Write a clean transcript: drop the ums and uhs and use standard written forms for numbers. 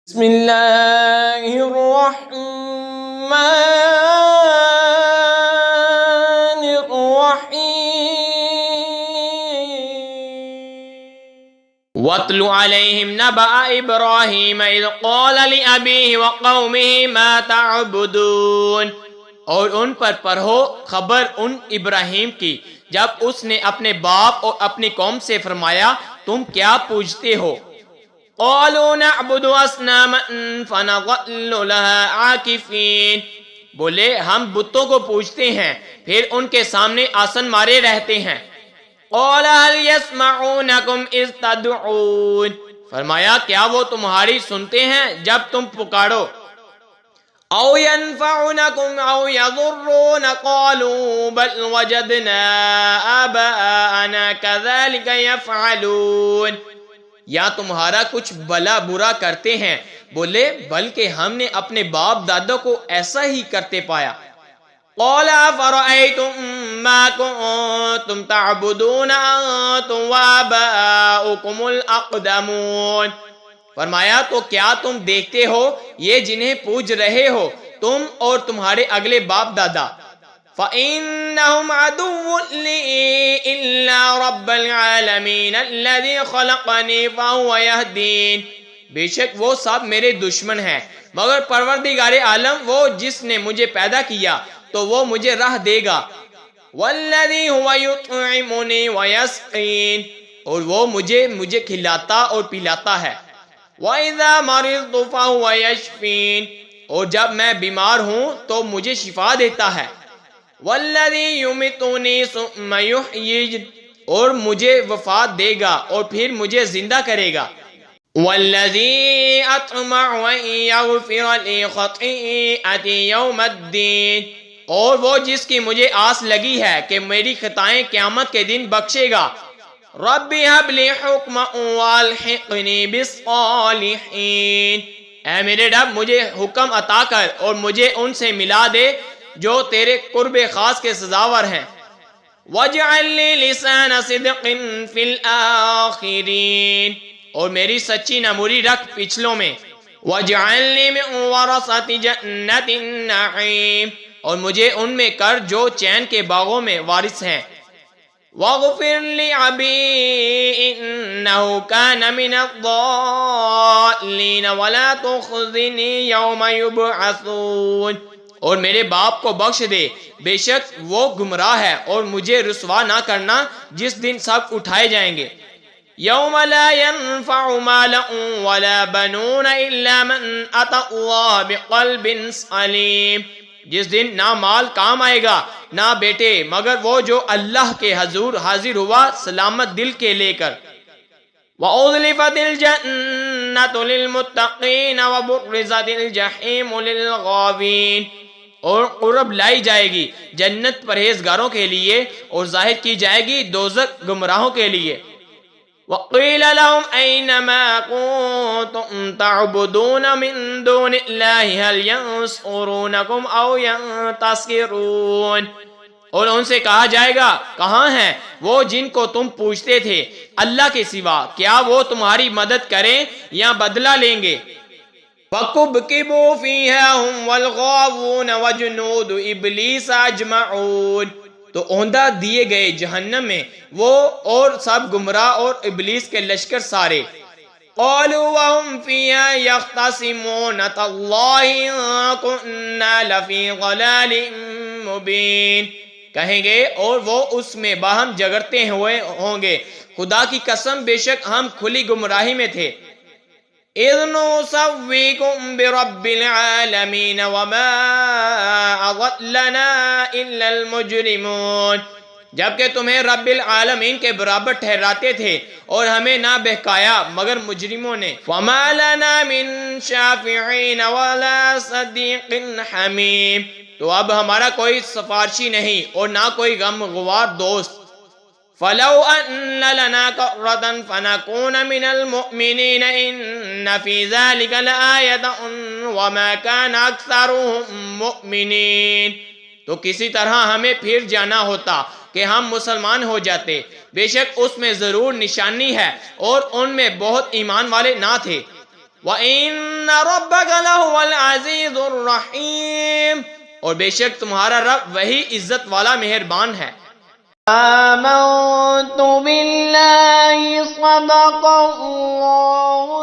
بسم اللہ الرحمن الرحیم وَاتْلُ عَلَيْهِمْ نَبَأَ إِبْرَاهِيمَ إِذْ قَالَ لِأَبِيهِ وَقَوْمِهِ مَا تَعْبُدُونَ، اور ان پر پڑھو خبر ان ابراہیم کی جب اس نے اپنے باپ اور اپنی قوم سے فرمایا تم کیا پوجتے ہو؟ قَالُوا نَعْبُدُ أَصْنَامًا فَنَظَلُّ لَهَا عَاكِفِينَ، بولے ہم بتوں کو پوجتے ہیں پھر ان کے سامنے آسن مارے رہتے ہیں۔ قَالَ هَلْ يَسْمَعُونَكُمْ إِذْ تَدْعُونَ، فرمایا کیا وہ تمہاری سنتے ہیں جب تم پکارو؟ أَوْ يَنْفَعُونَكُمْ أَوْ يَضُرُّونَ قَالُوا بَلْ وَجَدْنَا آبَاءَنَا كَذَلِكَ يَفْعَلُونَ، یا تمہارا کچھ بلا برا کرتے ہیں؟ بولے بلکہ ہم نے اپنے باپ دادوں کو ایسا ہی کرتے پایا۔ قَالَ أَفَرَأَيْتُم مَّا كُنتُمْ تَعْبُدُونَ أَنتُمْ وَآبَاؤُكُمُ الْأَقْدَمُونَ، فرمایا تو کیا تم دیکھتے ہو یہ جنہیں پوج رہے ہو تم اور تمہارے اگلے باپ دادا؟ فَإِنَّهُمْ عَدُوٌّ لِّي إِلَّا رَبَّ الْعَالَمِينَ الَّذِي خَلَقَنِي فَهُوَ يَهْدِينِ، بے شک وہ سب میرے دشمن ہیں مگر پروردگار عالم وہ جس نے مجھے پیدا کیا تو وہ مجھے راہ دے گا۔ وَالَّذِي هُوَ يُطْعِمُنِي وَيَسْقِينِ، اور وہ مجھے کھلاتا اور پلاتا ہے۔ وَإِذَا مَرِضْتُ فَهُوَ يَشْفِينِ، اور جب میں بیمار ہوں تو مجھے شفا دیتا ہے۔ وَالَّذِي يُمِتُنِي ثُمَّ يُحْيِينِ، اور مجھے وفات دے گا اور پھر مجھے زندہ کرے گا۔ وَالَّذِي أَطْمَعُ أَن يَغْفِرَ لِي خَطِيئَتِي يَوْمَ الدِّينِ، اور وہ جس کی مجھے آس لگی ہے کہ میری خطائیں قیامت کے دن بخشے گا۔ رَبِّ هَبْ لِي حُکْمًا وَأَلْحِقْنِي بِالصَّالِحِينَ، اے میرے رب مجھے حکم عطا کر اور مجھے ان سے ملا دے جو تیرے قرب خاص کے سزاور ہیں۔ وَاجْعَل لِّي لِسَانَ صِدْقٍ فِي الْآخِرِينَ، اور میری سچی نموری رکھ پچھلوں میں۔ وَاجْعَلْنِي مِن وَرَثَةِ جَنَّةِ النَّعِيمِ، اور مجھے ان میں کر جو چین کے باغوں میں وارث ہیں۔ وَاغْفِرْ لِأَبِي إِنَّهُ كَانَ مِنَ الضَّالِّينَ وَلَا تُخْزِنِي يَوْمَ يُبْعَثُونَ، اور میرے باپ کو بخش دے بے شک وہ گمراہ ہے اور مجھے رسوا نہ کرنا جس دن سب اٹھائے جائیں گے۔ يَوْمَ لَا يَنفَعُ مَالٌ وَلَا بَنُونَ إِلَّا مَنْ أَتَى اللَّهَ بِقَلْبٍ سَلِيمٍ، جس دن نہ مال کام آئے گا نہ بیٹے مگر وہ جو اللہ کے حضور حاضر ہوا سلامت دل کے لے کر۔ وَأُزْلِفَتِ الْجَنَّةُ لِلْمُتَّقِينَ وَبُرِّزَتِ الْجَحِيمُ لِلْغَاوِينَ، اور قرب لائی جائے گی جنت پرہیزگاروں کے لیے اور ظاہر کی جائے گی دوزخ گمراہوں کے لیے۔ وَقِيلَ لَهُمْ أَيْنَ مَا كُنتُمْ تَعْبُدُونَ مِن دُونِ اللَّهِ هَلْ يَنصُرُونَكُمْ أَوْ يَنتَصِرُونَ، اور ان سے کہا جائے گا کہاں ہیں وہ جن کو تم پوچھتے تھے اللہ کے سوا، کیا وہ تمہاری مدد کریں یا بدلہ لیں گے؟ فَكُبْكِبُوا فِيهَا هُمْ وَالْغَاوُونَ وَجُنُودُ إِبْلِيسَ أَجْمَعُونَ، تو اوندہ دیے گئے جہنم میں وہ اور سب گمراہ اور ابلیس کے لشکر سارے۔ قَالُوا وَهُمْ فِيهَا يَخْتَصِمُونَ تَاللَّهِ إِن كُنَّا لَفِي ضَلَالٍ مُبِينٍ، کہیں گے اور وہ اس میں باہم جگڑتے ہوئے ہوں گے خدا کی قسم بے شک ہم کھلی گمراہی میں تھے۔ اِذْ نُسَوِّيكُمْ بِرَبِّ الْعَالَمِينَ وَمَا أَضَلَّنَا إِلَّا الْمُجْرِمُونَ، جبکہ تمہیں رب العالمین کے برابر ٹھہراتے تھے اور ہمیں نہ بہکایا مگر مجرموں نے۔ وَمَا لَنَا مِن شَافِعِينَ وَلَا صَدِيقٍ حَمِيمٍ، تو اب ہمارا کوئی سفارشی نہیں اور نہ کوئی غم گوار دوست۔ فَلَوْ أَنَّ لَنَا كَرَّةً فَنَكُونَ مِنَ الْمُؤْمِنِينَ إِنَّ فِي ذَلِكَ لَآيَةً وَمَا كَانَ أَكْثَرُهُم مُؤْمِنِينَ، تو کسی طرح ہمیں پھر جانا ہوتا کہ ہم مسلمان ہو جاتے، بے شک اس میں ضرور نشانی ہے اور ان میں بہت ایمان والے نہ تھے۔ وَإِنَّ رَبَّكَ لَهُوَ الْعَزِيزُ الرَّحِيمُ، اور بے شک تمہارا رب وہی عزت والا مہربان ہے۔ آمنت باللہ صدق اللہ